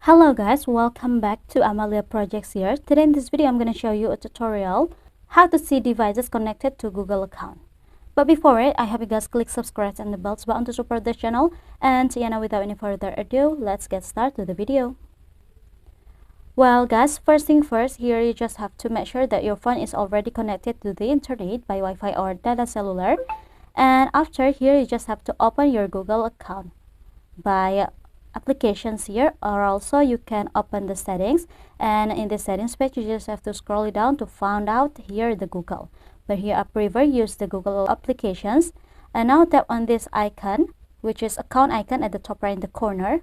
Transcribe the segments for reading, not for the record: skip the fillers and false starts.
Hello guys, welcome back to Amalia Projects here. Today in this video I'm going to show you a tutorial how to see devices connected to Google account. But before it, I hope you guys click subscribe and the bells button to support this channel. And without any further ado, let's get started with the video. Well guys, first thing first, here you just have to make sure that your phone is already connected to the internet by Wi-Fi or data cellular. And after here, you just have to open your Google account by applications here, or also you can open the settings, and in the settings page you just have to scroll it down to find out here the Google. But here I prefer use the Google applications, and now tap on this icon, which is account icon at the top right in the corner,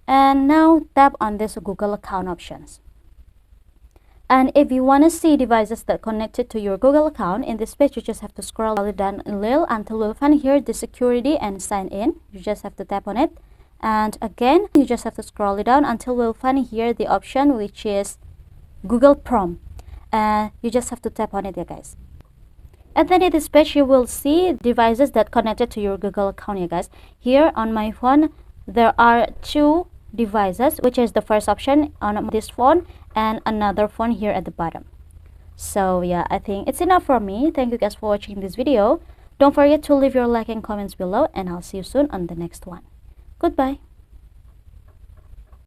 and now tap on this Google account options. And if you want to see devices that connected to your Google account, in this page you just have to scroll it down a little until you'll find here the security and sign in. You just have to tap on it, and again you just have to scroll it down until we'll find here the option which is Google Chrome, and you just have to tap on it here guys. And then in this page you will see devices that connected to your Google account here guys. Here on my phone there are two devices, which is the first option on this phone and another phone here at the bottom. So yeah, I think it's enough for me. Thank you guys for watching this video. Don't forget to leave your like and comments below, and I'll see you soon on the next one. Goodbye.